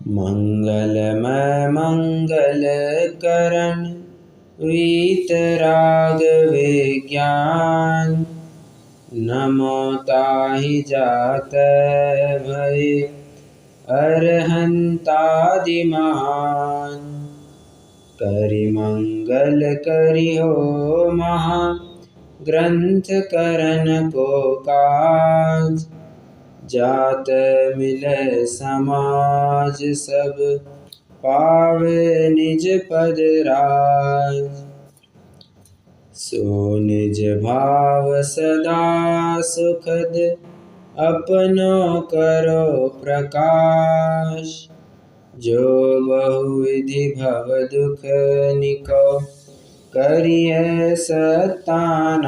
मंगलमय मंगल करण वीतराग विज्ञान। नमो ताहि जातै भय अरहंतादि महान। करि मंगल करिहो महा ग्रंथ करन को काज। जात मिलै समाज सब पावे निज पद राज। सो निज भाव सदा सुखद अपनो करो प्रकाश। जो बहुविधि भव दुख निको करियै सत्यानाश।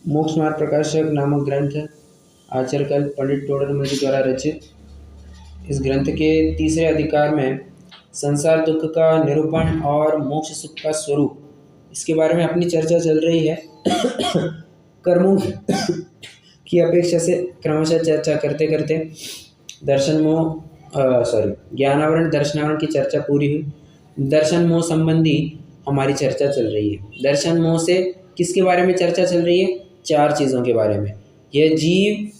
मोक्ष मार्ग प्रकाशक नामक ग्रंथ आचार्य पंडित टोडरमल जी द्वारा रचित। इस ग्रंथ के तीसरे अधिकार में संसार दुख का निरूपण और मोक्ष सुख का स्वरूप, इसके बारे में अपनी चर्चा चल रही है। कर्मों की अपेक्षा से क्रमशः चर्चा करते करते ज्ञानावरण दर्शनावरण की चर्चा पूरी हुई। दर्शन मोह संबंधी हमारी चर्चा चल रही है। दर्शन मोह से किसके बारे में चर्चा चल रही है? 4 चीज़ों के बारे में। यह जीव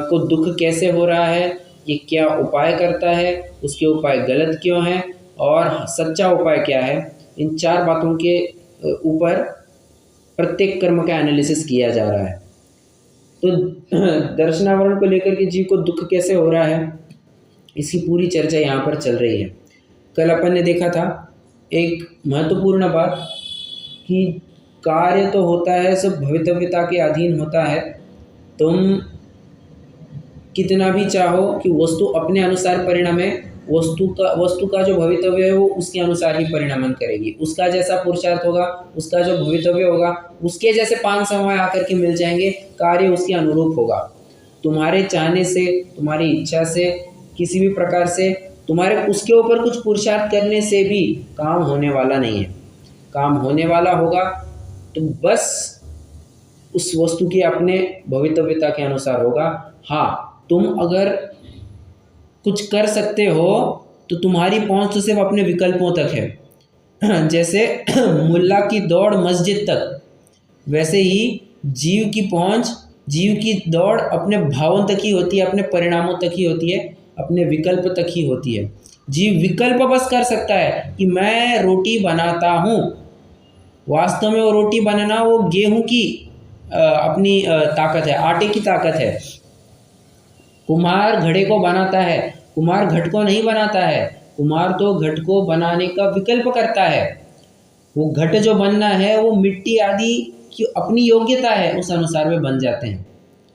को दुख कैसे हो रहा है, ये क्या उपाय करता है, उसके उपाय गलत क्यों हैं और सच्चा उपाय क्या है। इन 4 बातों के ऊपर प्रत्येक कर्म का एनालिसिस किया जा रहा है। तो दर्शनावरण को लेकर के जीव को दुख कैसे हो रहा है, इसकी पूरी चर्चा यहाँ पर चल रही है। कल अपन ने देखा था एक महत्वपूर्ण बात कि कार्य तो होता है, सब भवितव्यता के अधीन होता है। तुम कितना भी चाहो कि वस्तु अपने अनुसार परिणमे, वस्तु का जो भवितव्य है वो उसके अनुसार ही परिणमन करेगी। उसका जैसा पुरुषार्थ होगा, उसका जो भवितव्य होगा, उसके जैसे 5 समय आकर के मिल जाएंगे। कार्य उसके अनुरूप होगा। तुम्हारे चाहने से, तुम्हारी इच्छा से, किसी भी प्रकार से तुम्हारे उसके ऊपर कुछ पुरुषार्थ करने से भी काम होने वाला नहीं है। काम होने वाला होगा तो बस उस वस्तु के अपने भवितव्यता के अनुसार होगा। हाँ, तुम अगर कुछ कर सकते हो तो तुम्हारी पहुंच तो सिर्फ अपने विकल्पों तक है। जैसे मुल्ला की दौड़ मस्जिद तक, वैसे ही जीव की पहुंच, जीव की दौड़ अपने भावों तक ही होती है, अपने परिणामों तक ही होती है, अपने विकल्प तक ही होती है। जीव विकल्प बस कर सकता है कि मैं रोटी बनाता हूँ। वास्तव में वो रोटी बनाना वो गेहूं की अपनी ताकत है, आटे की ताकत है। कुम्हार घड़े को बनाता है, कुम्हार घट को नहीं बनाता है। कुम्हार तो घट को बनाने का विकल्प करता है। वो घट जो बनना है वो मिट्टी आदि की अपनी योग्यता है, उस अनुसार में बन जाते हैं।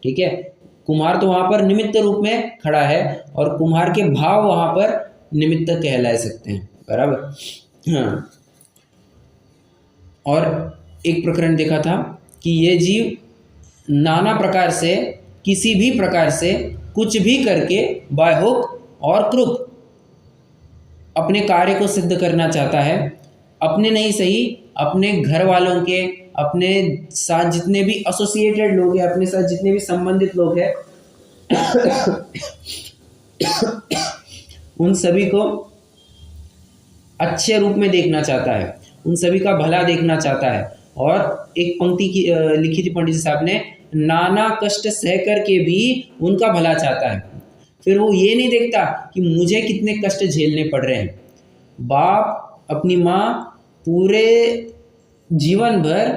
ठीक है, कुम्हार तो वहाँ पर निमित्त रूप में खड़ा है और कुम्हार के भाव वहाँ पर निमित्त कहला सकते हैं। बराबर। हाँ, और एक प्रकरण देखा था कि ये जीव नाना प्रकार से, किसी भी प्रकार से, कुछ भी करके बाय हुक और क्रुक अपने कार्य को सिद्ध करना चाहता है। अपने नहीं सही, अपने घर वालों के, अपने साथ जितने भी एसोसिएटेड लोग हैं, अपने साथ जितने भी संबंधित लोग हैं, उन सभी को अच्छे रूप में देखना चाहता है, उन सभी का भला देखना चाहता है। और एक पंक्ति की लिखी थी पंडित जी साहब ने, नाना कष्ट सह करके भी उनका भला चाहता है। फिर वो ये नहीं देखता कि मुझे कितने कष्ट झेलने पड़ रहे हैं। बाप अपनी माँ पूरे जीवन भर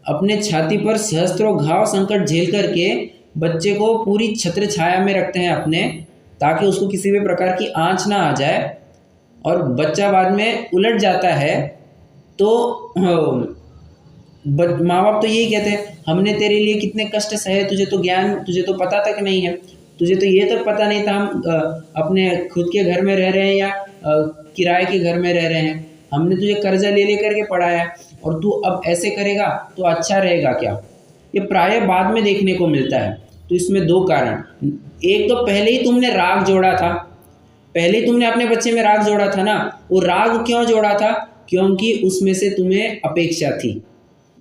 अपने छाती पर सहस्त्रों घाव संकट झेल करके बच्चे को पूरी छत्र छाया में रखते हैं अपने, ताकि उसको किसी भी प्रकार की आँच ना आ जाए। और बच्चा बाद में उलट जाता है तो माँ बाप तो यही कहते हैं, हमने तेरे लिए कितने कष्ट सहे, तुझे तो ज्ञान, तुझे तो पता तक नहीं है, तुझे तो ये तक पता नहीं था हम अपने खुद के घर में रह रहे हैं या किराए के घर में रह रहे हैं। हमने तुझे कर्जा ले लेकर के पढ़ाया और तू अब ऐसे करेगा तो अच्छा रहेगा क्या। ये प्राय बाद में देखने को मिलता है। तो इसमें 2 कारण, एक तो पहले ही तुमने राग जोड़ा था, पहले ही तुमने अपने बच्चे में राग जोड़ा था ना। वो राग क्यों जोड़ा था? क्योंकि उसमें से तुम्हें अपेक्षा थी,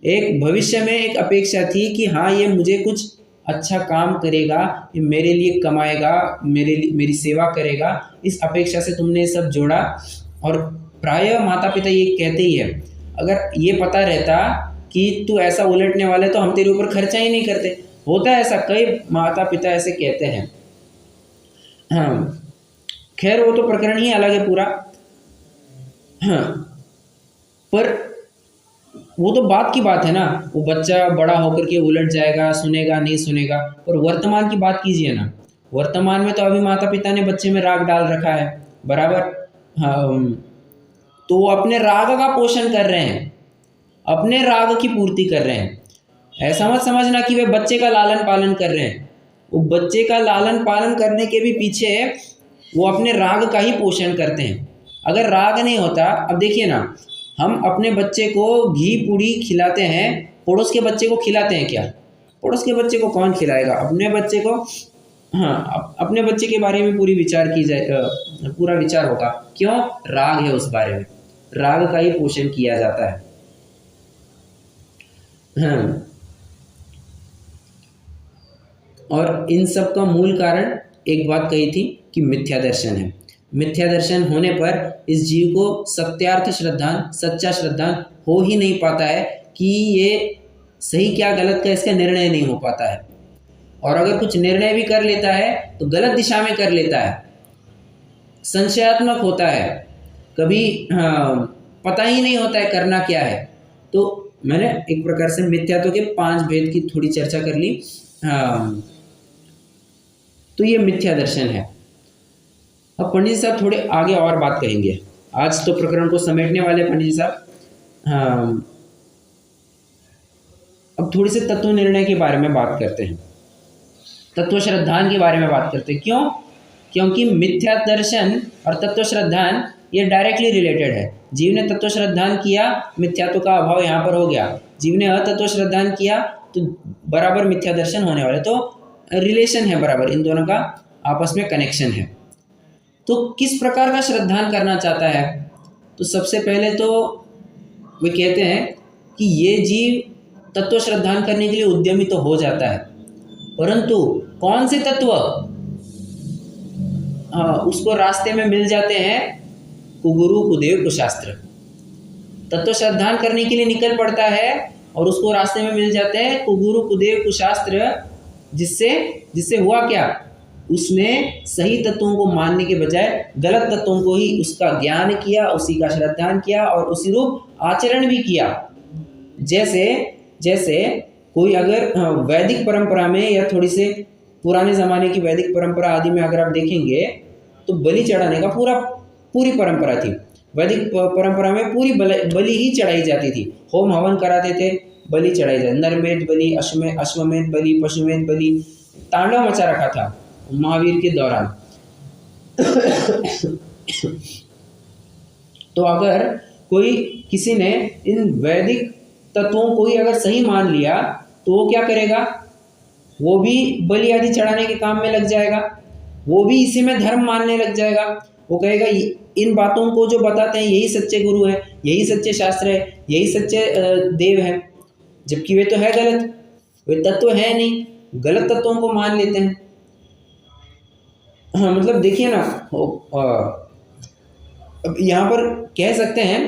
एक भविष्य में एक अपेक्षा थी कि हाँ ये मुझे कुछ अच्छा काम करेगा, ये मेरे लिए कमाएगा, मेरी सेवा करेगा, इस अपेक्षा से तुमने ये सब जोड़ा। और प्रायः माता पिता ये कहते ही है, अगर ये पता रहता कि तू ऐसा उलटने वाला है तो हम तेरे ऊपर खर्चा ही नहीं करते। होता है ऐसा, कई माता पिता ऐसे कहते हैं। हाँ, खैर वो तो प्रकरण ही अलग है पूरा। हाँ, पर वो तो बात की बात है ना, वो बच्चा बड़ा होकर के उलट जाएगा, सुनेगा नहीं सुनेगा। और वर्तमान की बात कीजिए ना, वर्तमान में तो अभी माता पिता ने बच्चे में राग डाल रखा है, बराबर। हाँ, तो वो अपने राग का पोषण कर रहे हैं, अपने राग की पूर्ति कर रहे हैं। ऐसा मत समझना कि वे बच्चे का लालन पालन कर रहे हैं। वो बच्चे का लालन पालन करने के भी पीछे वो अपने राग का ही पोषण करते हैं। अगर राग नहीं होता, अब देखिए ना, हम अपने बच्चे को घी पूड़ी खिलाते हैं, पड़ोस के बच्चे को खिलाते हैं क्या? पड़ोस के बच्चे को कौन खिलाएगा? अपने बच्चे को। हाँ, अपने बच्चे के बारे में पूरी विचार की जाए, पूरा विचार होगा। क्यों? राग है उस बारे में, राग का ही पोषण किया जाता है। हाँ, और इन सब का मूल कारण एक बात कही थी कि मिथ्या दर्शन है। मिथ्या दर्शन होने पर इस जीव को सत्यार्थ श्रद्धान, सच्चा श्रद्धान हो ही नहीं पाता है कि ये सही क्या गलत का इसका निर्णय नहीं हो पाता है। और अगर कुछ निर्णय भी कर लेता है तो गलत दिशा में कर लेता है, संशयात्मक होता है, कभी पता ही नहीं होता है करना क्या है। तो मैंने एक प्रकार से मिथ्यात्व के 5 भेद की थोड़ी चर्चा कर ली। तो ये मिथ्या दर्शन है। अब पंडित जी साहब थोड़े आगे और बात करेंगे, आज तो प्रकरण को समेटने वाले पंडित जी साहब। अब थोड़ी से तत्व निर्णय के बारे में बात करते हैं, तत्व श्रद्धान के बारे में बात करते हैं। क्यों? क्योंकि मिथ्या दर्शन और तत्व श्रद्धान ये डायरेक्टली रिलेटेड है। जीव ने तत्व श्रद्धान किया, मिथ्यात्व का अभाव यहाँ पर हो गया। जीव ने अतत्व श्रद्धान किया तो बराबर मिथ्या दर्शन होने वाले। तो रिलेशन है बराबर, इन दोनों का आपस में कनेक्शन है। तो किस प्रकार का श्रद्धान करना चाहता है? तो सबसे पहले तो वे कहते हैं कि ये जीव तत्व श्रद्धान करने के लिए उद्यमी तो हो जाता है, परंतु कौन से तत्व उसको रास्ते में मिल जाते हैं? कुगुरु, कुदेव, कुशास्त्र। तत्व श्रद्धान करने के लिए निकल पड़ता है और उसको रास्ते में मिल जाते हैं कुगुरु, कुदेव, कुशास्त्र। जिससे हुआ क्या? उसने सही तत्वों को मानने के बजाय गलत तत्वों को ही उसका ज्ञान किया, उसी का श्रद्धान किया और उसी रूप आचरण भी किया। जैसे कोई अगर वैदिक परंपरा में या थोड़ी से पुराने ज़माने की वैदिक परंपरा आदि में अगर आप देखेंगे तो बलि चढ़ाने का पूरी परंपरा थी। वैदिक परंपरा में पूरी बलि ही चढ़ाई जाती थी। होम हवन कराते थे, बलि चढ़ाई जाती, नरमेध बलि, अश्वमेध बलि, पशुमेध बलि, तांडव मचा रखा था महावीर के दौरान। तो अगर कोई किसी ने इन वैदिक तत्वों को ही अगर सही मान लिया तो वो क्या करेगा? वो भी बलि आदि चढ़ाने के काम में लग जाएगा, वो भी इसी में धर्म मानने लग जाएगा। वो कहेगा इन बातों को जो बताते हैं यही सच्चे गुरु हैं, यही सच्चे शास्त्र है, यही सच्चे देव हैं, जबकि वे तो है गलत, वे तत्व है नहीं, गलत तत्वों को मान लेते हैं। हाँ, मतलब देखिए ना, अब यहाँ पर कह सकते हैं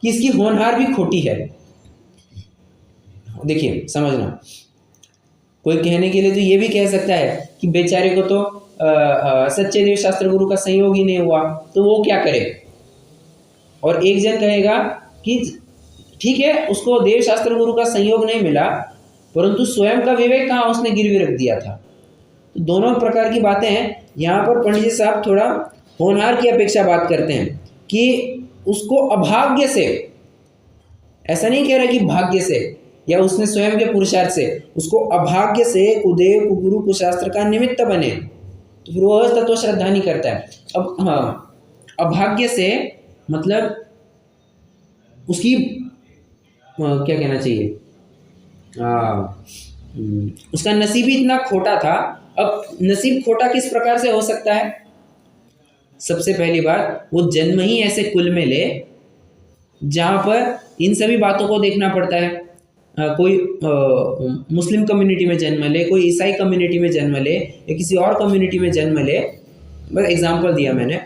कि इसकी होनहार भी खोटी है। देखिए, समझना, कोई कहने के लिए तो ये भी कह सकता है कि बेचारे को तो सच्चे देव शास्त्र गुरु का संयोग ही नहीं हुआ, तो वो क्या करे। और एक जन कहेगा कि ठीक है, उसको देव शास्त्र गुरु का संयोग नहीं मिला, परंतु स्वयं का विवेक कहाँ उसने गिरवी रख दिया था। तो दोनों प्रकार की बातें हैं। यहाँ पर पंडित जी साहब थोड़ा होनहार की अपेक्षा बात करते हैं कि उसको अभाग्य से, ऐसा नहीं कह रहे कि भाग्य से या उसने स्वयं के पुरुषार्थ से, उसको अभाग्य से कुदेव, कुगुरु, कुशास्त्र का निमित्त बने तो फिर वो तत्व श्रद्धा नहीं करता है। अब हाँ, अभाग्य से मतलब उसकी क्या कहना चाहिए, उसका नसीब ही इतना खोटा था। अब नसीब खोटा किस प्रकार से हो सकता है? सबसे पहली बात, वो जन्म ही ऐसे कुल में ले जहाँ पर इन सभी बातों को देखना पड़ता है। कोई मुस्लिम कम्युनिटी में जन्म ले, कोई ईसाई कम्युनिटी में जन्म ले या किसी और कम्युनिटी में जन्म ले, बस एग्जांपल दिया मैंने,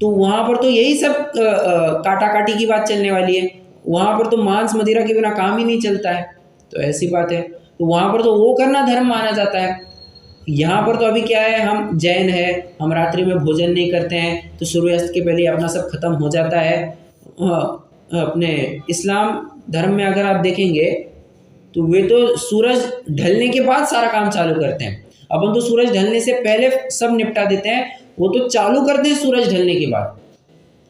तो वहाँ पर तो यही सब काटा काटी की बात चलने वाली है। वहाँ पर तो मांस मदिरा के बिना काम ही नहीं चलता है। तो ऐसी बात है, तो वहाँ पर तो वो करना धर्म माना जाता है। यहाँ पर तो अभी क्या है, हम जैन है, हम रात्रि में भोजन नहीं करते हैं, तो सूर्यास्त के पहले अपना सब खत्म हो जाता है। अपने इस्लाम धर्म में अगर आप देखेंगे तो वे तो सूरज ढलने के बाद सारा काम चालू करते हैं। अपन तो सूरज ढलने से पहले सब निपटा देते हैं, वो तो चालू करते हैं सूरज ढलने के बाद।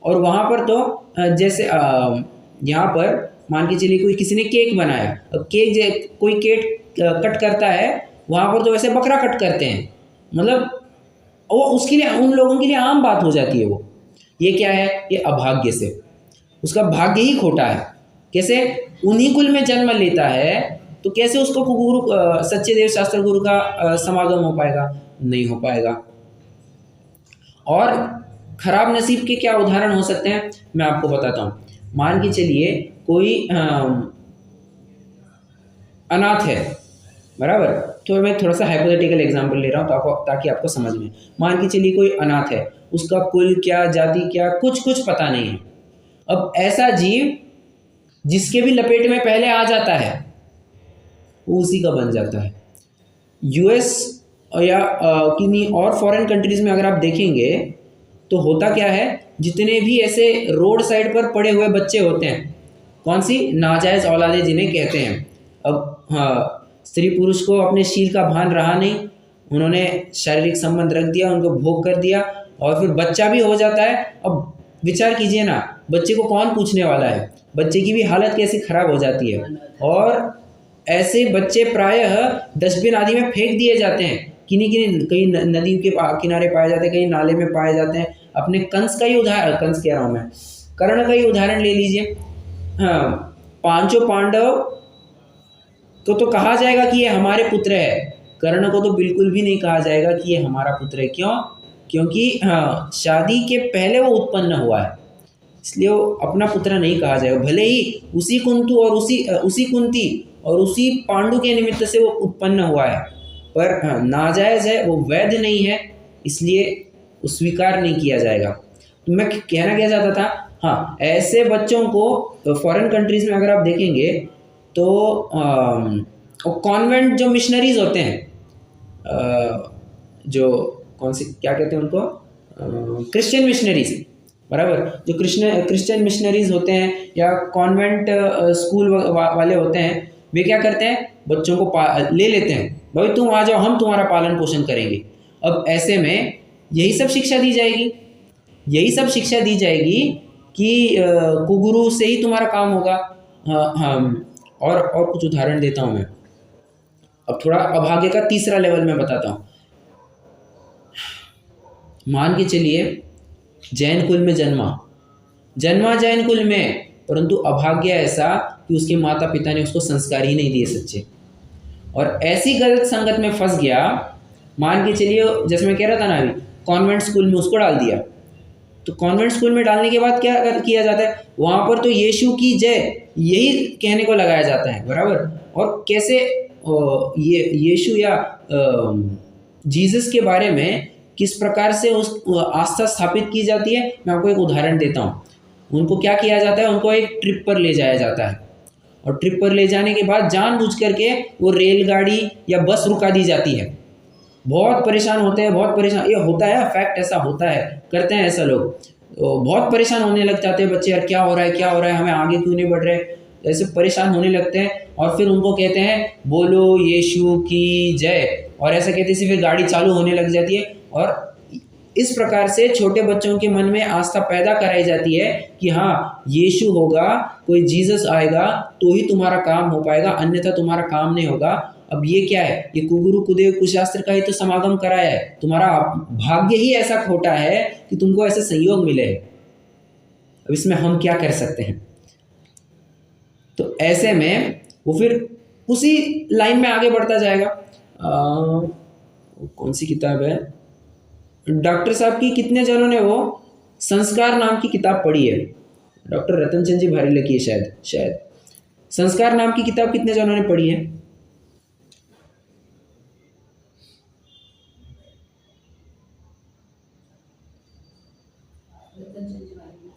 और वहाँ पर तो जैसे यहाँ पर मान के चलिए कोई किसी ने केक बनाया, अब कोई केक कट करता है, वहाँ पर तो वैसे बकरा कट करते हैं, मतलब वो उसके लिए उन लोगों के लिए आम बात हो जाती है वो। ये क्या है, ये अभाग्य से, उसका भाग्य ही खोटा है। कैसे, उन्हीं कुल में जन्म लेता है तो कैसे उसको गुरु सच्चे देव शास्त्र गुरु का समागम हो पाएगा? नहीं हो पाएगा। और खराब नसीब के क्या उदाहरण हो सकते हैं, मैं आपको बताता हूँ। मान के चलिए कोई अनाथ है, बराबर, तो मैं थोड़ा सा हाइपोथेटिकल एग्जांपल ले रहा हूँ ताकि आपको समझ में। मान के चलिए कोई अनाथ है, उसका कुल क्या, जाति क्या, कुछ पता नहीं है। अब ऐसा जीव जिसके भी लपेट में पहले आ जाता है वो उसी का बन जाता है। यूएस या किन्हीं और फॉरेन कंट्रीज में अगर आप देखेंगे तो होता क्या है, जितने भी ऐसे रोड साइड पर पड़े हुए बच्चे होते हैं, कौन सी नाजायज़ औलादे जिन्हें कहते हैं। अब हाँ, स्त्री पुरुष को अपने शील का भान रहा नहीं, उन्होंने शारीरिक संबंध रख दिया, उनको भोग कर दिया और फिर बच्चा भी हो जाता है। अब विचार कीजिए ना, बच्चे को कौन पूछने वाला है, बच्चे की भी हालत कैसी खराब हो जाती है। और ऐसे बच्चे प्रायः डस्टबिन आदि में फेंक दिए जाते हैं, कहीं नदी के किनारे पाए जाते हैं, कहीं नाले में पाए जाते हैं। अपने कंस का ही उदाहरण, कंस कह रहा हूँ मैं, कर्ण का ही उदाहरण ले लीजिए। हाँ, पांचों पांडव तो कहा जाएगा कि ये हमारे पुत्र है, कर्ण को तो बिल्कुल भी नहीं कहा जाएगा कि ये हमारा पुत्र है। क्यों? क्योंकि हाँ, शादी के पहले वो उत्पन्न हुआ है, इसलिए वो अपना पुत्र नहीं कहा जाएगा। भले ही उसी कुंतु और उसी कुंती और उसी पांडु के निमित्त से वो उत्पन्न हुआ है, पर हाँ, नाजायज़ है, वो वैध नहीं है, इसलिए स्वीकार नहीं किया जाएगा। तो मैं कहना क्या चाहता था, हाँ, ऐसे बच्चों को फॉरेन कंट्रीज़ में अगर आप देखेंगे तो कॉन्वेंट जो मिशनरीज होते हैं, जो कौन सी क्या कहते हैं उनको, क्रिश्चियन मिशनरीज, बराबर, जो क्रिश्चियन मिशनरीज होते हैं या कॉन्वेंट स्कूल वाले होते हैं, वे क्या करते हैं, बच्चों को ले लेते हैं, भाई तुम आ जाओ, हम तुम्हारा पालन पोषण करेंगे। अब ऐसे में यही सब शिक्षा दी जाएगी कि कुगुरु से ही तुम्हारा काम होगा। हाँ, और कुछ उदाहरण देता हूँ मैं। अब थोड़ा अभाग्य का तीसरा लेवल में बताता हूँ। मान के चलिए जैन कुल में जन्मा जैन कुल में, परंतु अभाग्य ऐसा कि उसके माता पिता ने उसको संस्कार ही नहीं दिए सच्चे, और ऐसी गलत संगत में फंस गया। मान के चलिए, जैसे मैं कह रहा था ना अभी, कॉन्वेंट स्कूल में उसको डाल दिया, तो कॉन्वेंट स्कूल में डालने के बाद क्या किया जाता है, वहाँ पर तो यीशु की जय यही कहने को लगाया जाता है, बराबर। और कैसे ये यीशु या जीसस के बारे में किस प्रकार से उस आस्था स्थापित की जाती है, मैं आपको एक उदाहरण देता हूँ। उनको क्या किया जाता है, उनको एक ट्रिप पर ले जाया जाता है, और ट्रिप पर ले जाने के बाद जानबूझ करके वो रेलगाड़ी या बस रुका दी जाती है। बहुत परेशान होते हैं, बहुत परेशान, ये होता है, फैक्ट ऐसा होता है, करते हैं ऐसा लोग, तो बहुत परेशान होने लग जाते हैं बच्चे, यार क्या हो रहा है, हमें आगे क्यों नहीं बढ़ रहे, ऐसे परेशान होने लगते हैं। और फिर उनको कहते हैं बोलो यीशु की जय, और ऐसा कहते से फिर गाड़ी चालू होने लग जाती है। और इस प्रकार से छोटे बच्चों के मन में आस्था पैदा कराई जाती है कि हाँ, यीशु होगा, कोई जीसस आएगा तो ही तुम्हारा काम हो पाएगा, अन्यथा तुम्हारा काम नहीं होगा। अब ये क्या है, ये कुगुरु कुदेव कुशास्त्र का ही तो समागम कराया है, तुम्हारा भाग्य ही ऐसा खोटा है कि तुमको ऐसे संयोग मिले। अब इसमें हम क्या कर सकते हैं? तो ऐसे में वो फिर उसी लाइन में आगे बढ़ता जाएगा। कौन सी किताब है, डॉक्टर साहब की, कितने जनों ने वो संस्कार नाम की किताब पढ़ी है, डॉक्टर रतन चंद जी भारी लगी है शायद। संस्कार नाम की किताब कितने जनों ने पढ़ी है?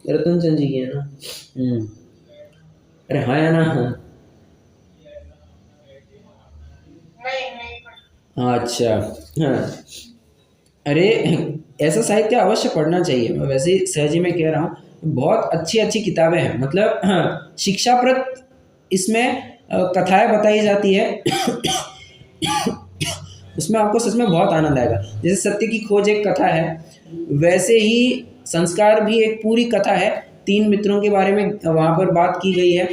रतन चंद जी की है ना? अरे हाँ या ना? हाँ अच्छा। हाँ अरे ऐसा साहित्य अवश्य पढ़ना चाहिए। मैं वैसे ही सहज ही में कह रहा हूँ, बहुत अच्छी अच्छी किताबें हैं। मतलब हाँ, शिक्षाप्रद इसमें कथाएं बताई जाती है उसमें आपको सच में बहुत आनंद आएगा। जैसे सत्य की खोज एक कथा है, वैसे ही संस्कार भी एक पूरी कथा है। 3 मित्रों के बारे में वहाँ पर बात की गई है।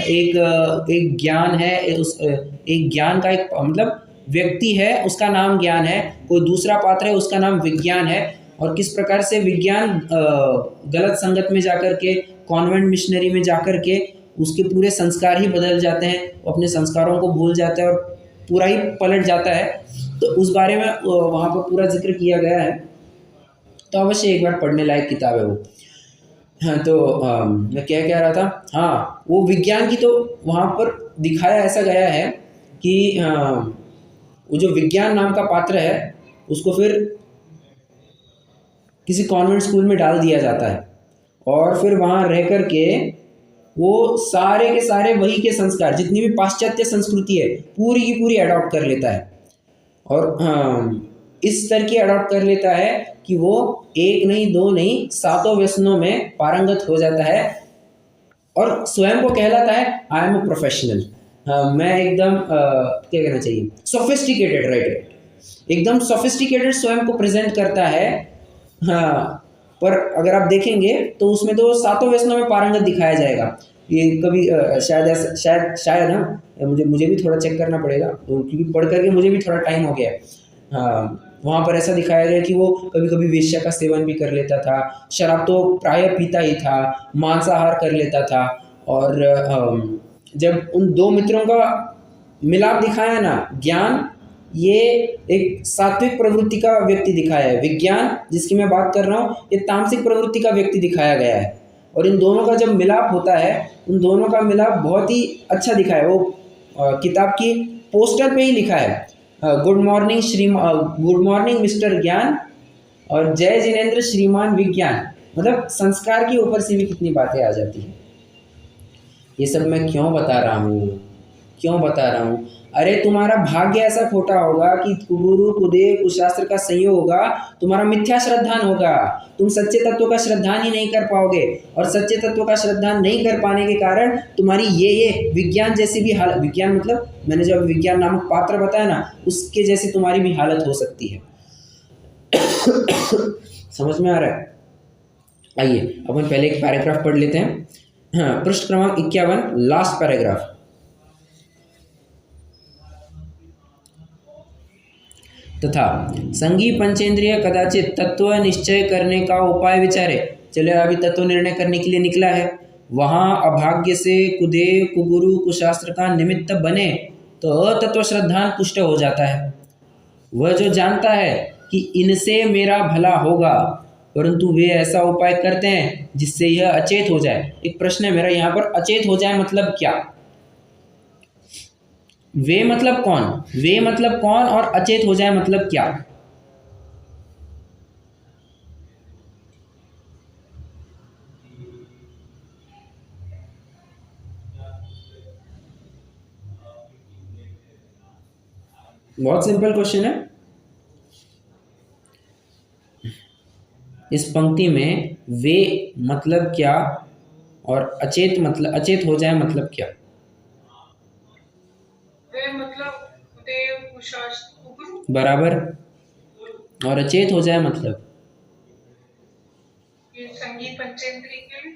एक ज्ञान है, एक ज्ञान का एक मतलब व्यक्ति है, उसका नाम ज्ञान है। कोई दूसरा पात्र है, उसका नाम विज्ञान है। और किस प्रकार से विज्ञान गलत संगत में जाकर के, कॉन्वेंट मिशनरी में जाकर के उसके पूरे संस्कार ही बदल जाते हैं, वो अपने संस्कारों को भूल जाता है और पूरा ही पलट जाता है। तो उस बारे में वहाँ पर पूरा जिक्र किया गया है। तो अवश्य एक बार पढ़ने लायक किताब है वो। हाँ तो मैं क्या कह रहा था, हाँ वो विज्ञान की तो वहाँ पर दिखाया ऐसा गया है कि वो जो विज्ञान नाम का पात्र है उसको फिर किसी कॉन्वेंट स्कूल में डाल दिया जाता है और फिर वहाँ रह कर के वो सारे के सारे वही के संस्कार, जितनी भी पाश्चात्य संस्कृति है पूरी की पूरी अडॉप्ट कर लेता है। और इस तरह की अडॉप्ट कर लेता है कि वो 1 नहीं 2 नहीं 7 व्यसनों में पारंगत हो जाता है और स्वयं को कहलाता है आई एम अ प्रोफेशनल। मैं एकदम क्या कहना चाहिए, सोफिस्टिकेटेड, राइट, एकदम सोफिस्टिकेटेड स्वयं को प्रेजेंट करता है। हाँ पर अगर आप देखेंगे तो उसमें तो 7 व्यसनों में पारंगत दिखाया जाएगा। ये कभी शायद ना, मुझे भी थोड़ा चेक करना पड़ेगा क्योंकि पढ़ करके मुझे भी थोड़ा टाइम हो गया है। हाँ वहाँ पर ऐसा दिखाया गया कि वो कभी कभी वेश्या का सेवन भी कर लेता था, शराब तो प्राय पीता ही था, मांसाहार कर लेता था। और जब उन 2 मित्रों का मिलाप दिखाया ना, ज्ञान ये एक सात्विक प्रवृत्ति का व्यक्ति दिखाया है, विज्ञान जिसकी मैं बात कर रहा हूँ ये तामसिक प्रवृत्ति का व्यक्ति दिखाया गया है। और इन दोनों का जब मिलाप होता है, उन दोनों का मिलाप बहुत ही अच्छा दिखा है। वो किताब की पोस्टर पे ही लिखा है, गुड मॉर्निंग मिस्टर ज्ञान और जय जिनेंद्र श्रीमान विज्ञान। मतलब संस्कार के ऊपर से भी कितनी बातें आ जाती हैं। ये सब मैं क्यों बता रहा हूँ? अरे तुम्हारा भाग्य ऐसा खोटा होगा कि कुगुरु कुदेव कुशास्त्र का संयोग होगा, तुम्हारा मिथ्या श्रद्धान होगा, तुम सच्चे तत्व का श्रद्धान ही नहीं कर पाओगे। और सच्चे तत्व का श्रद्धान नहीं कर पाने के कारण तुम्हारी ये विज्ञान जैसी भी हालत, विज्ञान मतलब मैंने जब विज्ञान नामक पात्र बताया ना, उसके जैसी तुम्हारी भी हालत हो सकती है। समझ में आ रहा है? आइए अपन पहले एक पैराग्राफ पढ़ लेते हैं। हाँ पृष्ठ क्रमांक 51, लास्ट पैराग्राफ। तथा संगी पंचेंद्रिय कदाचित तत्व निश्चय करने का उपाय विचारे। चले अभी तत्व निर्णय करने के लिए निकला है, वहाँ अभाग्य से कुदेव कुगुरु कुशास्त्र का निमित्त बने तो अतत्व श्रद्धान पुष्ट हो जाता है। वह जो जानता है कि इनसे मेरा भला होगा, परंतु वे ऐसा उपाय करते हैं जिससे यह अचेत हो जाए। एक प्रश्न है मेरा यहाँ पर, अचेत हो जाए मतलब क्या? वे मतलब कौन और अचेत हो जाए मतलब क्या? बहुत सिंपल क्वेश्चन है। इस पंक्ति में वे मतलब क्या और अचेत मतलब अचेत हो जाए मतलब क्या? वे मतलब बराबर, और अचेत हो जाए मतलब संगीत पंचेंद्रिय के।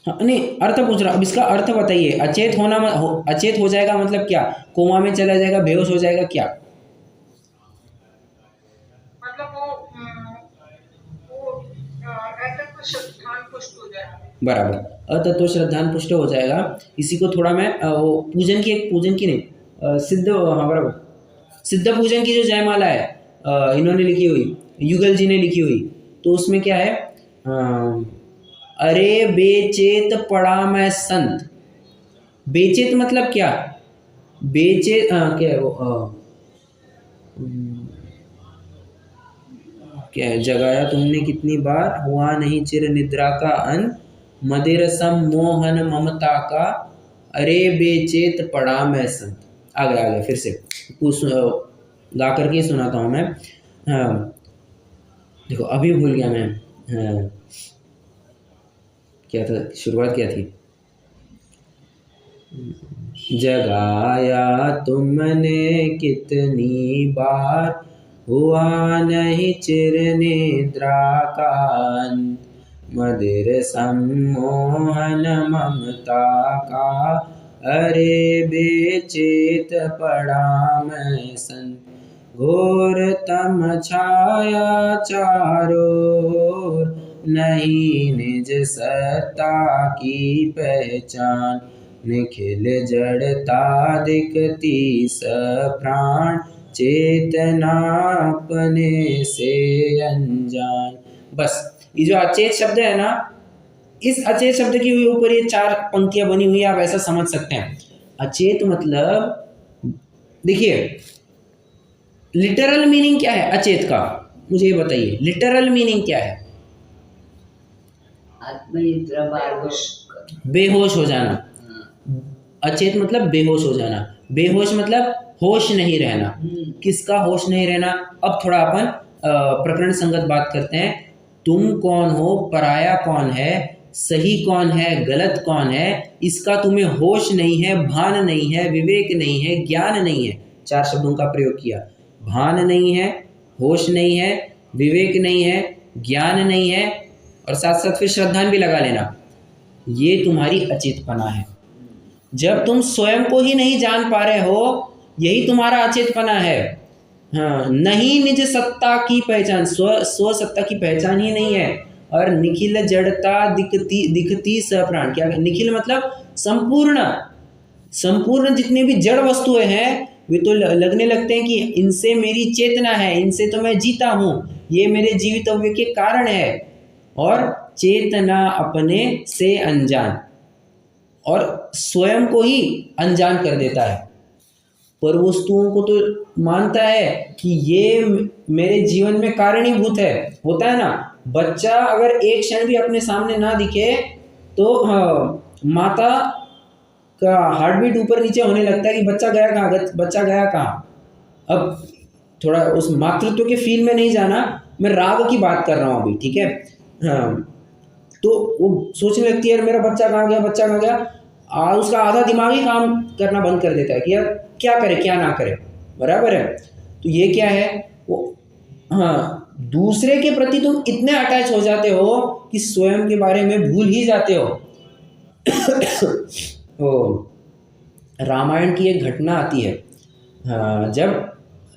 हाँ नहीं, अर्थ पूछ रहा, अब इसका अर्थ बताइए। अचेत होना अचेत हो जाएगा मतलब क्या? कोमा में चला जाएगा, बेहोश हो जाएगा, क्या मतलब? वो अतत्व श्रद्धान पुष्ट हो जाएगा। बराबर, अतत्व श्रद्धान पुष्ट हो जाएगा। इसी को थोड़ा मैं वो पूजन की नहीं, सिद्ध, हाँ बराबर, सिद्ध पूजन की जो जयमाला है इन्होंने लिखी हुई, युगल जी ने लिखी हुई, तो उसमें क्या है, अरे बेचेत पड़ा मैं संत, बेचेत मतलब क्या? बेचेत क्या वो क्या है? जगाया तुमने कितनी बार, हुआ नहीं चिर निद्रा का अंत, मदिर सम मोहन ममता का, अरे बेचेत पड़ा मैं संत। आगे फिर से कुछ गा करके सुनाता हूँ मैं। हाँ, देखो अभी भूल गया मैं। हाँ, क्या था, शुरुआत क्या थी? जगाया तुमने कितनी बार, हुआ नहीं चिर निद्रा का अंत, मदिर सम्मोहन ममता का, अरे बेचेत पड़ा मैं संत, घोर तम छाया चारों ओर, नहीं निज सत्ता की पहचान, निखिल जड़ता दिखती सप्राण, चेतना अपने से अनजान। बस ये जो अचेत शब्द है ना, इस अचेत शब्द के ऊपर ये 4 पंक्तियां बनी हुई है, आप ऐसा समझ सकते हैं। अचेत मतलब, देखिए लिटरल मीनिंग क्या है अचेत का, मुझे ये बताइए, लिटरल मीनिंग क्या है? बेहोश हो जाना। अचेत मतलब बेहोश हो जाना, बेहोश मतलब होश नहीं रहना। किसका होश नहीं रहना? अब थोड़ा अपन प्रकरण संगत बात करते हैं। तुम कौन हो, पराया कौन है, सही कौन है, गलत कौन है, इसका तुम्हें होश नहीं है, भान नहीं है, विवेक नहीं है, ज्ञान नहीं है। 4 शब्दों का प्रयोग किया। भान नहीं है, होश नहीं है, विवेक नहीं है, ज्ञान नहीं है, और साथ साथ फिर श्रद्धान भी लगा लेना। ये तुम्हारी अचेतपना है। जब तुम स्वयं को ही नहीं जान पा रहे हो, यही तुम्हारा अचेतपना है। हाँ, नहीं निज सत्ता की पहचान, स्व सत्ता की पहचान ही नहीं है। और निखिल जड़ता दिखती सप्राण, क्या निखिल मतलब संपूर्ण, संपूर्ण जितने भी जड़ वस्तुएं हैं वे तो लगने लगते हैं कि इनसे मेरी चेतना है, इनसे तो मैं जीता हूँ, ये मेरे जीवितव्य के कारण है। और चेतना अपने से अनजान, और स्वयं को ही अनजान कर देता है। पर वस्तुओं को तो मानता है कि ये मेरे जीवन में कारणीभूत है। होता है ना, बच्चा अगर एक क्षण भी अपने सामने ना दिखे तो माता का हार्ट बीट ऊपर नीचे होने लगता है कि बच्चा गया कहाँ, बच्चा गया कहाँ। अब थोड़ा उस मातृत्व के फील में नहीं जाना, मैं राग की बात कर रहा हूँ अभी, ठीक है। हाँ, तो वो सोचने लगती है यार मेरा बच्चा कहाँ गया, बच्चा कहाँ गया। उसका आधा दिमाग ही काम करना बंद कर देता है कि यार क्या करे क्या ना करे, बराबर है। तो ये क्या है वो, हाँ, दूसरे के प्रति तुम इतने अटैच हो जाते हो कि स्वयं के बारे में भूल ही जाते हो। ओ, रामायण की एक घटना आती है। हाँ, जब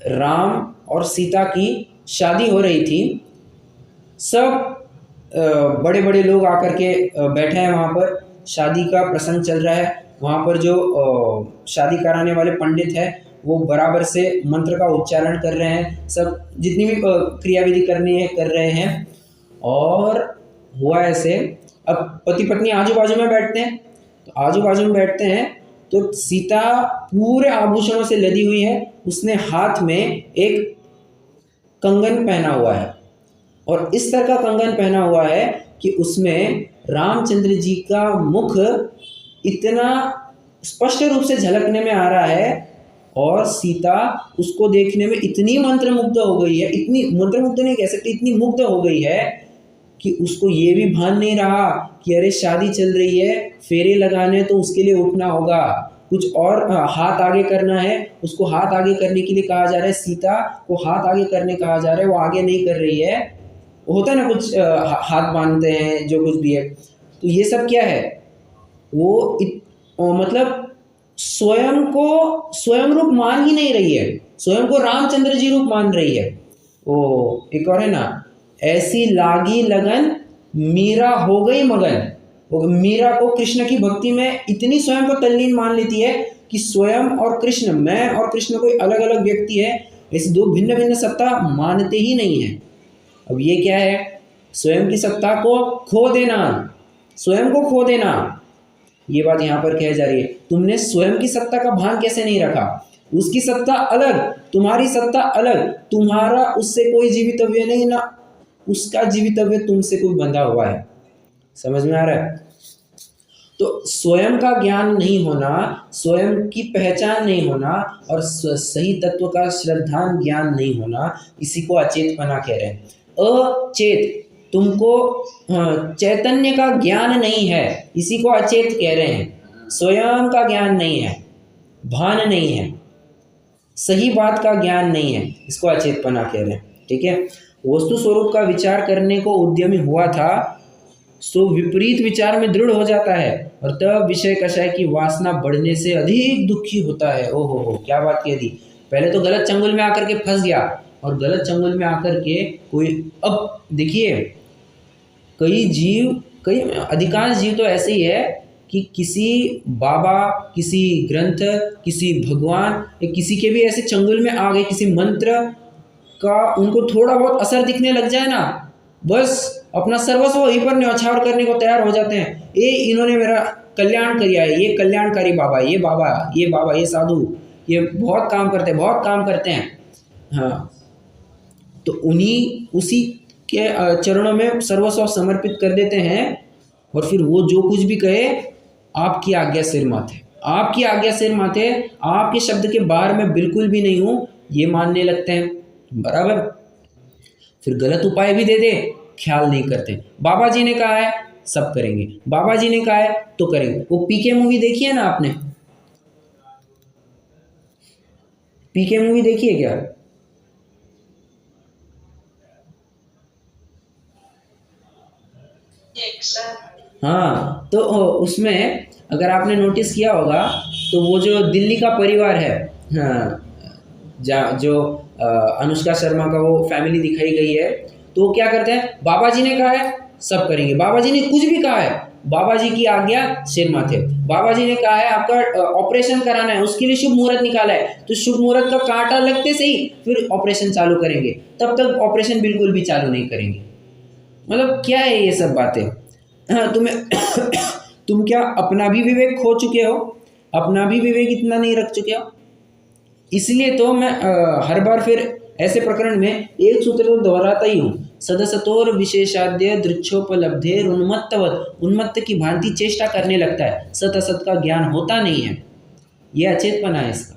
राम और सीता की शादी हो रही थी, सब बड़े बड़े लोग आकर के बैठे हैं वहाँ पर, शादी का प्रसंग चल रहा है। वहाँ पर जो शादी कराने वाले पंडित हैं वो बराबर से मंत्र का उच्चारण कर रहे हैं, सब जितनी भी क्रियाविधि करनी है कर रहे हैं। और हुआ ऐसे, अब पति पत्नी आजू बाजू में बैठते हैं, तो आजू बाजू में बैठते हैं तो सीता पूरे आभूषणों से लदी हुई है, उसने हाथ में एक कंगन पहना हुआ है, और इस तरह का कंगन पहना हुआ है कि उसमें रामचंद्र जी का मुख इतना स्पष्ट रूप से झलकने में आ रहा है, और सीता उसको देखने में इतनी मंत्रमुग्ध हो गई है, इतनी मंत्रमुग्ध नहीं कह सकती, इतनी मुग्ध हो गई है कि उसको ये भी भान नहीं रहा कि अरे शादी चल रही है, फेरे लगाने तो उसके लिए उठना होगा, कुछ और हाथ आगे करना है, उसको हाथ आगे करने के लिए कहा जा रहा है, सीता को हाथ आगे करने कहा जा रहा है, वो आगे नहीं कर रही है। होता है ना कुछ हाथ बांधते हैं जो कुछ भी है, तो ये सब क्या है, वो मतलब स्वयं को स्वयं रूप मान ही नहीं रही है, स्वयं को रामचंद्र जी रूप मान रही है। वो एक और है ना, ऐसी लागी लगन मीरा हो गई मगन। वो मीरा को कृष्ण की भक्ति में इतनी स्वयं को तल्लीन मान लेती है कि स्वयं और कृष्ण, मैं और कृष्ण कोई अलग अलग व्यक्ति है, ऐसी दो भिन्न भिन्न सत्ता मानते ही नहीं है। अब ये क्या है, स्वयं की सत्ता को खो देना, स्वयं को खो देना। ये बात यहाँ पर कही जा रही है। तुमने स्वयं की सत्ता का भान कैसे नहीं रखा? उसकी सत्ता अलग, तुम्हारी सत्ता अलग, तुम्हारा उससे कोई जीवितव्य नहीं, ना उसका जीवितव्य तुमसे कोई बंधा हुआ है। समझ में आ रहा है? तो स्वयं का ज्ञान नहीं होना, स्वयं की पहचान नहीं होना और सही तत्व का श्रद्धान ज्ञान नहीं होना, इसी को अचेतपना कह रहे हैं। अचेत, तुमको चैतन्य का ज्ञान नहीं है, इसी को अचेत कह रहे हैं। स्वयं का ज्ञान नहीं है, भान नहीं है, सही बात का ज्ञान नहीं है, इसको अचेतपना कह रहे हैं। ठीक है। वस्तु स्वरूप का विचार करने को उद्यमी हुआ था, सो विपरीत विचार में दृढ़ हो जाता है और तब विषय कषाय की वासना बढ़ने से अधिक दुखी होता है। ओहो हो, क्या बात कह दी। पहले तो गलत चंगुल में आकर के फंस गया, और गलत चंगुल में आकर के कोई, अब देखिए कई अधिकांश जीव तो ऐसे ही है कि किसी बाबा, किसी ग्रंथ, किसी भगवान या किसी के भी ऐसे चंगुल में आ गए, किसी मंत्र का उनको थोड़ा बहुत असर दिखने लग जाए ना, बस अपना सर्वस्व वहीं पर न्यौछावर करने को तैयार हो जाते हैं। ये इन्होंने मेरा कल्याण किया है, ये कल्याणकारी बाबा, ये बाबा, ये बाबा, ये साधु, ये बहुत काम करते हैं, बहुत काम करते हैं। हाँ, तो उन्हीं उसी के चरणों में सर्वस्व समर्पित कर देते हैं, और फिर वो जो कुछ भी कहे आपकी आज्ञा सिर माथे, आपकी आज्ञा सिर माथे, आपके शब्द के बाहर में बिल्कुल भी नहीं हूँ, ये मानने लगते हैं। बराबर। फिर गलत उपाय भी दे दे, ख्याल नहीं करते। बाबा जी ने कहा है सब करेंगे, बाबा जी ने कहा है तो करेंगे। वो पीके मूवी देखी है ना आपने? पीके मूवी देखी है क्या? हाँ, तो उसमें अगर आपने नोटिस किया होगा तो वो जो दिल्ली का परिवार है, हाँ, जो अनुष्का शर्मा का वो फैमिली दिखाई गई है, तो वो क्या करते हैं, बाबा जी ने कहा है सब करेंगे, बाबा जी ने कुछ भी कहा है, बाबा जी की आज्ञा सिर माथे। बाबा जी ने कहा है आपका ऑपरेशन कराना है, उसके लिए शुभ मुहूर्त निकाला है, तो शुभ मुहूर्त का कांटा लगते से ही फिर ऑपरेशन चालू करेंगे, तब तक ऑपरेशन बिल्कुल भी चालू नहीं करेंगे। मतलब क्या है ये सब बातें? तुम्हें तुम क्या अपना भी विवेक खो चुके हो? अपना भी विवेक इतना नहीं रख चुके हो? इसलिए तो मैं हर बार फिर ऐसे प्रकरण में एक सूत्र तो दोहराता ही हूँ, सदसतोर विशेषाद्य दृक्षोपलब्धे उन्मत्तवत, उन्मत्त की भांति चेष्टा करने लगता है, सत असत का ज्ञान होता नहीं है। यह अचेतपना है इसका।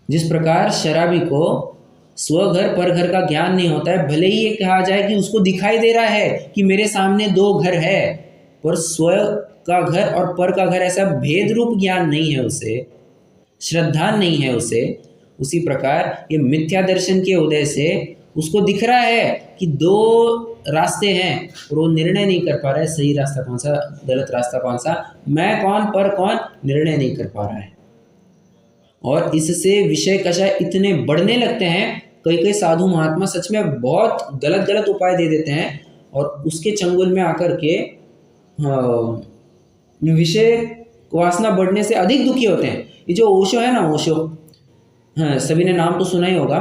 जिस प्रकार शराबी को स्वघर पर घर का ज्ञान नहीं होता है, भले ही ये कहा जाए कि उसको दिखाई दे रहा है कि मेरे सामने दो घर है, पर स्व का घर और पर का घर ऐसा भेद रूप ज्ञान नहीं है उसे, श्रद्धा नहीं है उसे। उसी प्रकार ये मिथ्या दर्शन के उदय से उसको दिख रहा है कि दो रास्ते हैं और वो निर्णय नहीं कर पा रहा है सही रास्ता कौन सा, गलत रास्ता कौन सा, मैं कौन पर कौन, निर्णय नहीं कर पा रहा है। और इससे विषय कषाय इतने बढ़ने लगते हैं, कई साधु महात्मा सच में बहुत गलत गलत उपाय दे देते हैं और उसके चंगुल में आकर के विषय वासना बढ़ने से अधिक दुखी होते हैं। ये जो ओशो है ना, ओशो, हाँ सभी ने नाम तो सुना ही होगा,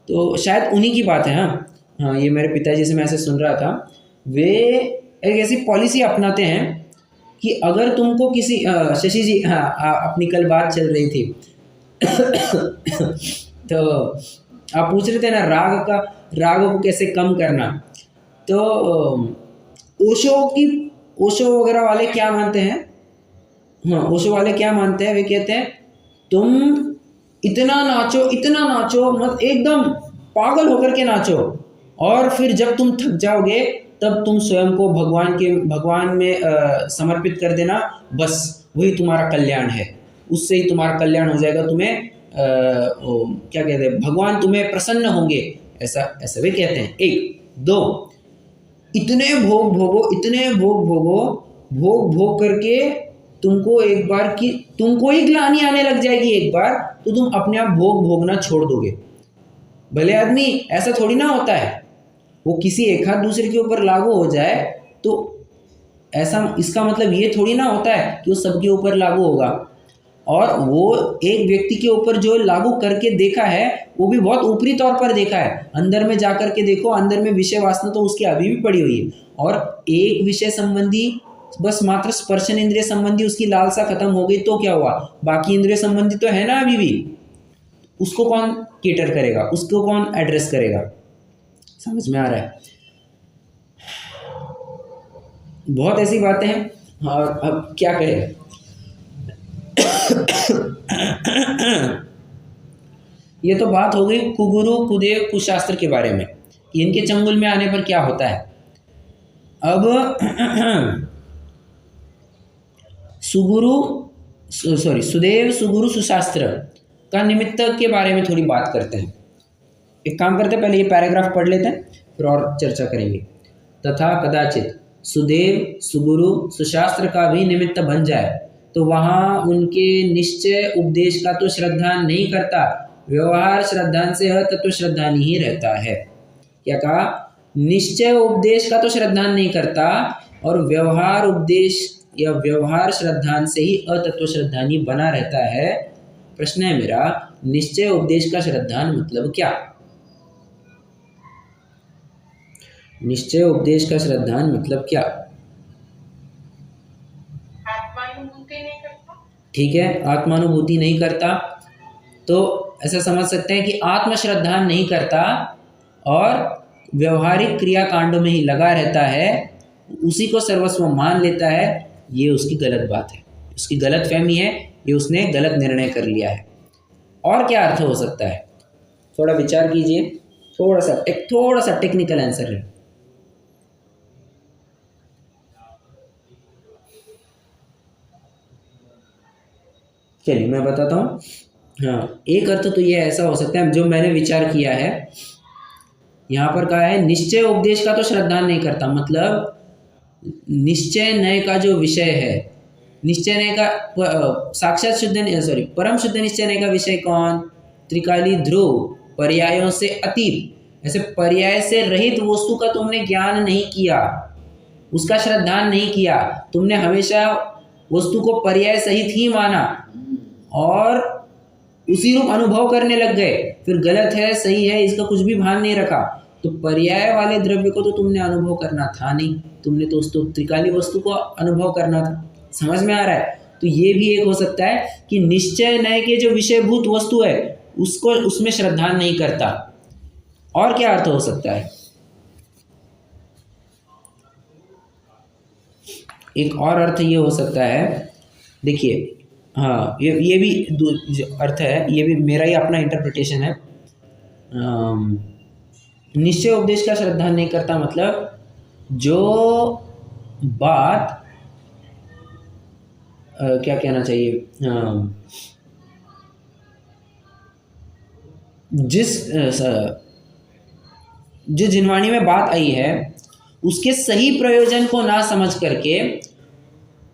तो शायद उन्हीं की बात है। हाँ, ये मेरे पिताजी से मैं ऐसे सुन रहा था, वे एक ऐसी पॉलिसी अपनाते हैं कि अगर तुमको किसी शशि जी, हाँ अपनी कल बात चल रही थी तो आप पूछ रहे थे ना राग को कैसे कम करना, तो ओशो वगैरह वाले क्या मानते हैं, हाँ ओशो वाले क्या मानते हैं, वे कहते हैं तुम इतना नाचो मत, एकदम पागल होकर के नाचो, और फिर जब तुम थक जाओगे तब तुम स्वयं को भगवान में समर्पित कर देना, बस वही तुम्हारा कल्याण है, उससे ही तुम्हारा कल्याण हो जाएगा। तुम्हें क्या कहते हैं, भगवान तुम्हें प्रसन्न होंगे, ऐसा वे कहते हैं। एक दो, इतने भोग भोगो करके तुमको एक बार की तुमको ही ग्लानि आने लग जाएगी एक बार, तो तुम अपने आप भोग भोगना छोड़ दोगे। भले आदमी ऐसा थोड़ी ना होता है, वो किसी एक हाथ दूसरे के ऊपर लागू हो जाए तो ऐसा, इसका मतलब ये थोड़ी ना होता है कि वो सबके ऊपर लागू होगा। और वो एक व्यक्ति के ऊपर जो लागू करके देखा है वो भी बहुत ऊपरी तौर पर देखा है। अंदर में जा करके देखो, अंदर में विषय वासना तो उसकी अभी भी पड़ी हुई है, और एक विषय संबंधी बस मात्र स्पर्शन इंद्रिय संबंधी उसकी लालसा खत्म हो गई तो क्या हुआ, बाकी इंद्रिय संबंधी तो है ना अभी भी। उसको कौन केटर करेगा, उसको कौन एड्रेस करेगा? समझ में आ रहा है? बहुत ऐसी बातें हैं। और अब क्या कहें ये तो बात हो गई कुगुरु कुदेव कुशास्त्र के बारे में, इनके चंगुल में आने पर क्या होता है। अब सुदेव सुगुरु सुशास्त्र का निमित्त के बारे में थोड़ी बात करते हैं। एक काम करते हैं, पहले ये पैराग्राफ पढ़ लेते हैं फिर और चर्चा करेंगे। तथा कदाचित सुदेव सुगुरु सुशास्त्र का भी निमित्त बन जाए तो वहाँ उनके निश्चय उपदेश का तो श्रद्धान नहीं करता, व्यवहार श्रद्धान से तत्व श्रद्धान ही रहता है। क्या कहा? निश्चय उपदेश का तो श्रद्धान नहीं करता और व्यवहार उपदेश या व्यवहार श्रद्धान से ही अतत्व श्रद्धान ही बना रहता है। प्रश्न है मेरा, निश्चय उपदेश का श्रद्धान मतलब क्या? निश्चय उपदेश का श्रद्धान मतलब क्या? आत्मानुभूति नहीं करता। ठीक है, आत्मानुभूति नहीं करता, तो ऐसा समझ सकते हैं कि आत्म श्रद्धान नहीं करता और व्यवहारिक क्रिया कांडों में ही लगा रहता है, उसी को सर्वस्व मान लेता है। ये उसकी गलत बात है, उसकी गलत फहमी है, ये उसने गलत निर्णय कर लिया है। और क्या अर्थ हो सकता है? थोड़ा विचार कीजिए, थोड़ा सा टेक्निकल आंसर है। चलिए मैं बताता हूँ। हाँ, एक अर्थ तो ये ऐसा हो सकता है जो मैंने विचार किया है। यहाँ पर कहा है निश्चय उपदेश का तो श्रद्धान नहीं करता, मतलब निश्चय नय का जो विषय है, निश्चय नय का साक्षात शुद्ध परम शुद्ध निश्चय नय का विषय कौन? त्रिकाली ध्रुव, पर्यायों से अतीत। ऐसे पर्याय से रहित वस्तु का तुमने ज्ञान नहीं किया, उसका श्रद्धान नहीं किया, तुमने हमेशा वस्तु को पर्याय सहित ही माना और उसी रूप अनुभव करने लग गए, फिर गलत है सही है इसका कुछ भी भान नहीं रखा। तो पर्याय वाले द्रव्य को तो तुमने अनुभव करना था नहीं, तुमने तो उस त्रिकाली वस्तु को अनुभव करना था। समझ में आ रहा है? तो ये भी एक हो सकता है कि निश्चय नय के जो विषयभूत वस्तु है उसको उसमें श्रद्धान नहीं करता। और क्या अर्थ हो सकता है? एक और अर्थ ये हो सकता है, देखिए, हाँ ये भी जो अर्थ है, ये भी मेरा ही अपना इंटरप्रिटेशन है। निश्चय उपदेश का श्रद्धान नहीं करता मतलब जो बात क्या कहना चाहिए, जो जिनवाणी में बात आई है उसके सही प्रयोजन को ना समझ करके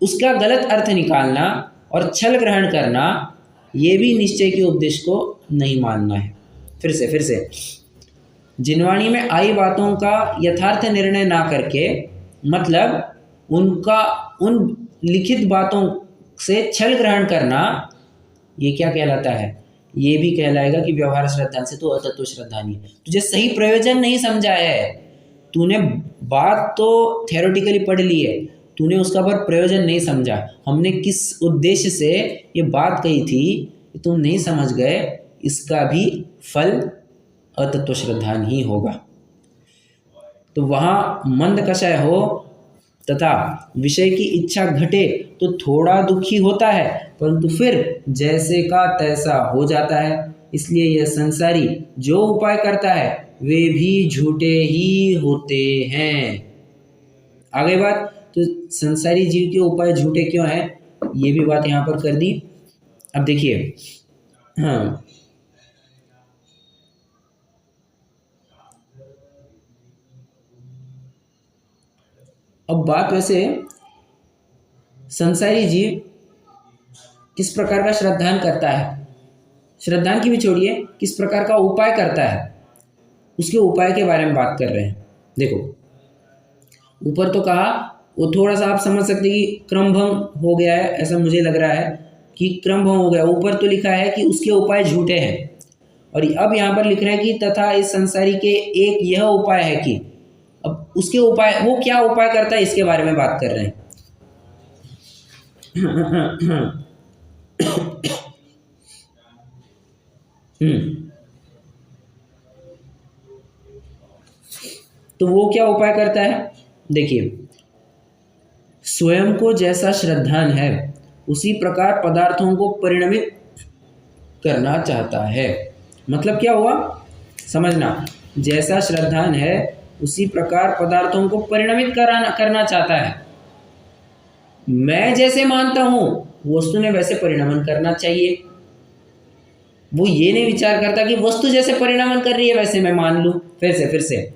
उसका गलत अर्थ निकालना और छल ग्रहण करना, ये भी निश्चय के उपदेश को नहीं मानना है। फिर से जिनवाणी में आई बातों का यथार्थ निर्णय ना करके, मतलब उन लिखित बातों से छल ग्रहण करना, ये क्या कहलाता है? ये भी कहलाएगा कि व्यवहार श्रद्धान से तो अतत्व श्रद्धान ही। तुझे सही प्रयोजन नहीं समझा है, तूने बात तो थ्योरेटिकली पढ़ ली है, तूने उसका पर प्रयोजन नहीं समझा। हमने किस उद्देश्य से ये बात कही थी तुम नहीं समझ गए, इसका भी फल अतत्व श्रद्धान ही होगा। तो वहाँ मंद कषाय हो तथा विषय की इच्छा घटे तो थोड़ा दुखी होता है, परंतु फिर जैसे का तैसा हो जाता है। इसलिए यह संसारी जो उपाय करता है वे भी झूठे ही होते हैं। आगे बात, तो संसारी जीव के उपाय झूठे क्यों हैं, ये भी बात यहाँ पर कर दी। अब देखिए, हाँ अब बात वैसे संसारी जीव किस प्रकार का श्रद्धान करता है, श्रद्धान की भी छोड़िए, किस प्रकार का उपाय करता है, उसके उपाय के बारे में बात कर रहे हैं। देखो ऊपर तो कहा, वो थोड़ा सा आप समझ सकते हैं कि क्रमभंग हो गया है, ऐसा मुझे लग रहा है कि क्रम भंग हो गया। ऊपर तो लिखा है कि उसके उपाय झूठे हैं, और अब यहाँ पर लिख रहा है कि तथा इस संसारी के एक यह उपाय है कि, अब उसके उपाय, वो क्या उपाय करता है इसके बारे में बात कर रहे हैं। तो वो क्या उपाय करता है, देखिए, स्वयं को जैसा श्रद्धान है उसी प्रकार पदार्थों को परिणमित करना चाहता है। मतलब क्या हुआ, समझना, जैसा श्रद्धान है उसी प्रकार पदार्थों को परिणमित करना चाहता है। मैं जैसे मानता हूं वस्तु ने वैसे परिणमन करना चाहिए। वो ये नहीं विचार करता कि वस्तु जैसे परिणमन कर रही है वैसे मैं मान लूं। फिर से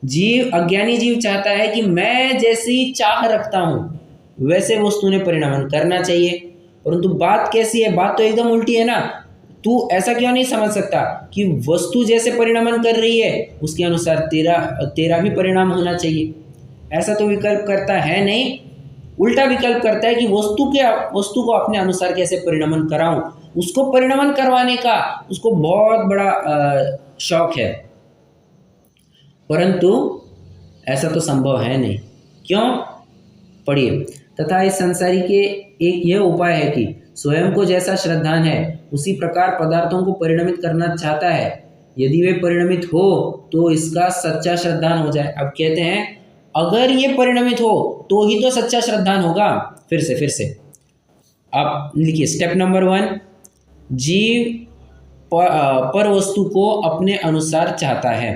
जीव, अज्ञानी जीव चाहता है कि मैं जैसी चाह रखता हूं वैसे वस्तु ने परिणमन करना चाहिए, परंतु बात कैसी है, बात तो एकदम उल्टी है ना। तू ऐसा क्यों नहीं समझ सकता कि वस्तु जैसे परिणमन कर रही है उसके अनुसार तेरा भी परिणाम होना चाहिए। ऐसा तो विकल्प करता है नहीं, उल्टा विकल्प करता है कि वस्तु को अपने अनुसार कैसे परिणमन कराऊं। उसको परिणमन करवाने का उसको बहुत बड़ा शौक है, परंतु ऐसा तो संभव है नहीं। क्यों, पढ़िए, तथा इस संसारी के एक यह उपाय है कि स्वयं को जैसा श्रद्धान है उसी प्रकार पदार्थों को परिणमित करना चाहता है। यदि वे परिणमित हो तो इसका सच्चा श्रद्धान हो जाए। अब कहते हैं अगर ये परिणमित हो तो ही तो सच्चा श्रद्धान होगा। फिर से आप लिखिए, स्टेप नंबर 1, जीव पर वस्तु को अपने अनुसार चाहता है।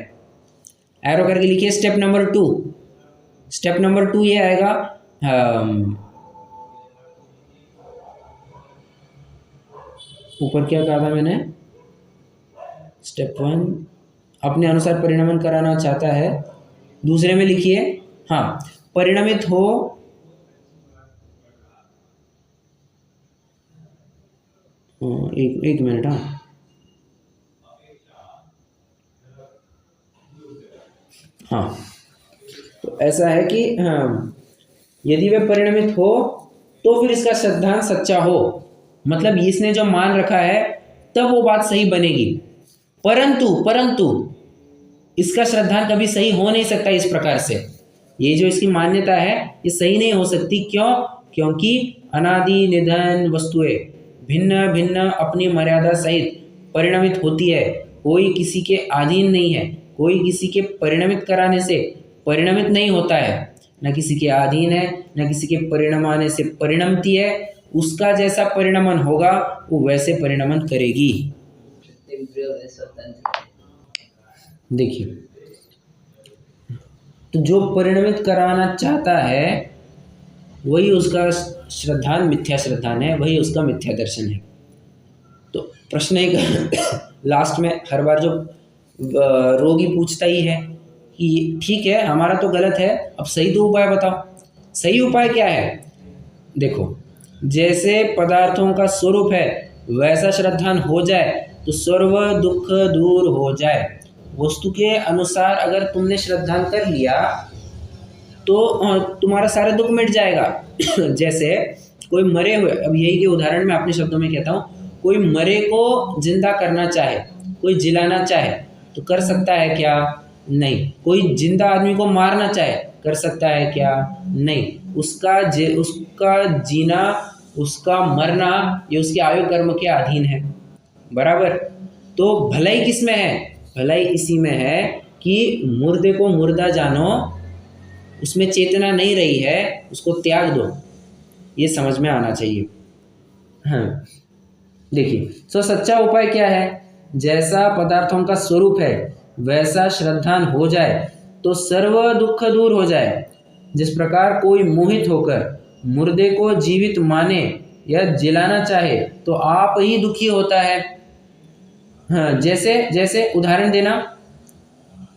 एरो करके लिखिए स्टेप नंबर 2। स्टेप नंबर 2 ये आएगा, ऊपर क्या कहा था मैंने, स्टेप 1 अपने अनुसार परिणमन कराना चाहता है। दूसरे में लिखिए, हाँ, परिणमित हो एक मिनट, हाँ, तो ऐसा है कि यदि वे परिणमित हो तो फिर इसका श्रद्धान सच्चा हो, मतलब इसने जो मान रखा है तब वो बात सही बनेगी। परंतु इसका श्रद्धान कभी सही हो नहीं सकता इस प्रकार से। ये जो इसकी मान्यता है ये सही नहीं हो सकती। क्यों? क्योंकि अनादि निधन वस्तुएं भिन्न भिन्न अपनी मर्यादा सहित परिणमित होती है, कोई किसी के अधीन नहीं है। कोई किसी के परिणमित कराने से परिणमित नहीं होता है, न किसी के अधीन है, न किसी के परिणमाने से परिणमती है। उसका जैसा परिणमन होगा वो वैसे परिणमन करेगी। देखिए, तो जो परिणमित कराना चाहता है वही उसका श्रद्धान मिथ्या श्रद्धान है, वही उसका मिथ्या दर्शन है। तो प्रश्न एक लास्ट में हर बार जो रोगी पूछता ही है कि ठीक है हमारा तो गलत है, अब सही तो उपाय बताओ। सही उपाय क्या है? देखो, जैसे पदार्थों का स्वरूप है वैसा श्रद्धान हो जाए तो सर्व दुख दूर हो जाए। वस्तु के अनुसार अगर तुमने श्रद्धान कर लिया तो तुम्हारा सारा दुख मिट जाएगा। जैसे कोई मरे हुए, अब यही के उदाहरण मैं अपने शब्दों में कहता हूँ, कोई मरे को जिंदा करना चाहे, कोई जिलाना चाहे तो कर सकता है क्या? नहीं। कोई जिंदा आदमी को मारना चाहे कर सकता है क्या? नहीं। उसका जीना, उसका मरना ये उसके आयु कर्म के अधीन है, बराबर। तो भलाई किस में है? भलाई इसी में है कि मुर्दे को मुर्दा जानो, उसमें चेतना नहीं रही है, उसको त्याग दो। ये समझ में आना चाहिए। हाँ, देखिए, सो सच्चा उपाय क्या है? जैसा पदार्थों का स्वरूप है वैसा श्रद्धान हो जाए तो सर्व दुख दूर हो जाए। जिस प्रकार कोई मोहित होकर मुर्दे को जीवित माने या जिलाना चाहे तो आप ही दुखी होता है। हाँ, जैसे उदाहरण देना,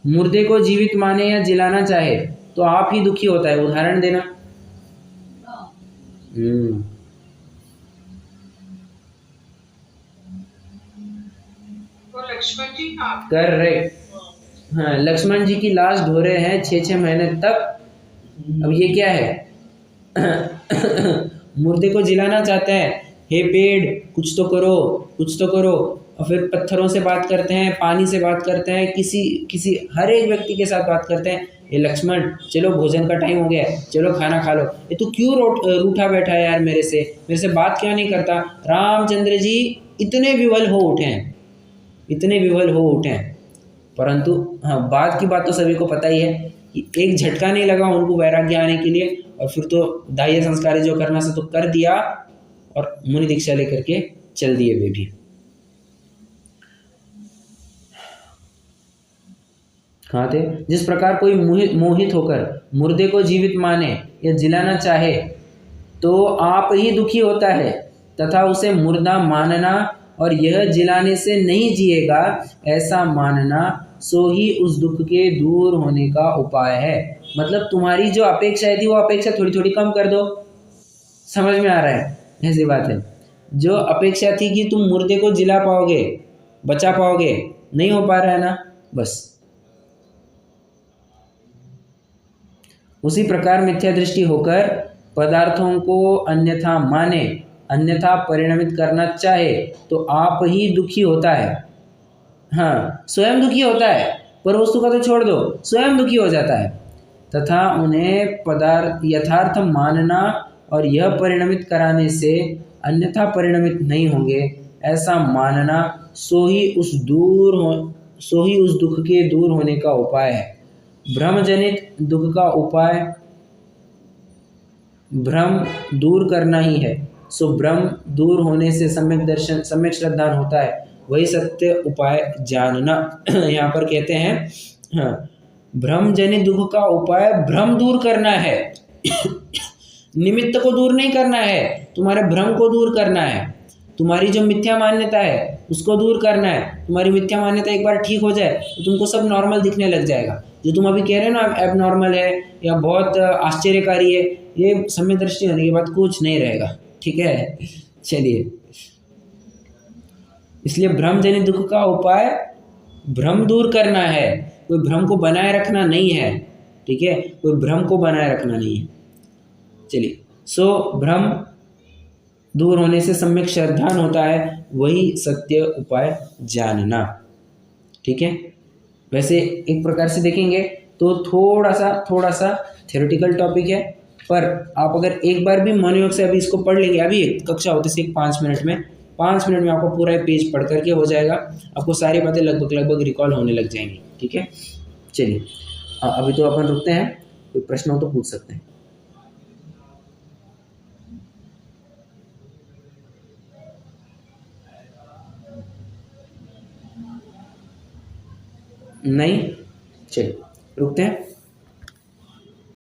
मुर्दे को जीवित माने या जिलाना चाहे तो आप ही दुखी होता है। उदाहरण देना। तो लक्ष्मण जी का करेक्ट। हाँ, लक्ष्मण जी की लाश ढो रहे हैं 6-6 महीने तक। अब ये क्या है? मुर्दे को जिलाना चाहते हैं हे पेड़ कुछ तो करो, कुछ तो करो। और फिर पत्थरों से बात करते हैं, पानी से बात करते हैं, किसी किसी हर एक व्यक्ति के साथ बात करते हैं। ये लक्ष्मण चलो भोजन का टाइम हो गया है, चलो खाना खा लो। ये तू क्यों रूठा बैठा है यार, मेरे से बात क्यों नहीं करता। रामचंद्र जी इतने विवल हो उठे हैं, इतने विवल हो उठे हैं। परंतु हाँ, बात की बात तो सभी को पता ही है कि एक झटका नहीं लगा उनको वैराग्य आने के लिए, और फिर तो दाह्य संस्कार जो करना से तो कर दिया और मुनि दीक्षा लेकर के चल दिए वे भी। कहाँ थे? जिस प्रकार कोई मोहित होकर मुर्दे को जीवित माने या जिलाना चाहे तो आप ही दुखी होता है, तथा उसे मुर्दा मानना और यह जिलाने से नहीं जिएगा ऐसा मानना सो ही उस दुख के दूर होने का उपाय है। मतलब तुम्हारी जो अपेक्षाएं थी वो अपेक्षा थोड़ी थोड़ी कम कर दो। समझ में आ रहा है? ऐसी बात है। जो अपेक्षा थी कि तुम मुर्दे को जिला पाओगे, बचा पाओगे, नहीं हो पा रहा है ना, बस उसी प्रकार मिथ्या दृष्टि होकर पदार्थों को अन्यथा माने, अन्यथा परिणमित करना चाहे तो आप ही दुखी होता है। हाँ, स्वयं दुखी होता है, पर वस्तु का तो छोड़ दो, स्वयं दुखी हो जाता है। तथा उन्हें पदार्थ यथार्थ मानना और यह परिणमित कराने से अन्यथा परिणमित नहीं होंगे ऐसा मानना सो ही उस दुख के दूर होने का उपाय है। भ्रम जनित दुख का उपाय भ्रम दूर करना ही है। सो भ्रम दूर होने से सम्यक दर्शन, सम्यक श्रद्धान होता है, वही सत्य उपाय जानना। यहाँ पर कहते हैं हाँ, भ्रम जनित दुख का उपाय भ्रम दूर करना है। निमित्त को दूर नहीं करना है, तुम्हारे भ्रम को दूर करना है। तुम्हारी जो मिथ्या मान्यता है उसको दूर करना है। तुम्हारी मिथ्या मान्यता एक बार ठीक हो जाए तो तुमको सब नॉर्मल दिखने लग जाएगा। जो तुम अभी कह रहे हो ना एब नॉर्मल है या बहुत आश्चर्यकारी है, ये सम्यक दृष्टि होने के बाद कुछ नहीं रहेगा। ठीक है, चलिए। इसलिए भ्रम जनित दुख का उपाय भ्रम दूर करना है, कोई भ्रम को बनाए रखना नहीं है। ठीक है, कोई भ्रम को बनाए रखना नहीं है। चलिए, सो भ्रम दूर होने से सम्यक श्रद्धान होता है, वही सत्य उपाय जानना। ठीक है, वैसे एक प्रकार से देखेंगे तो थोड़ा सा थ्योरेटिकल टॉपिक है, पर आप अगर एक बार भी मनोयोग से अभी इसको पढ़ लेंगे, अभी कक्षा होते से 5 मिनट में आपको पूरा पेज पढ़ करके हो जाएगा। आपको सारी बातें लगभग रिकॉल होने लग जाएंगी। ठीक है, चलिए अभी तो अपन रुकते हैं, कोई प्रश्न हो तो पूछ सकते हैं। नहीं, चलिए रुकते हैं।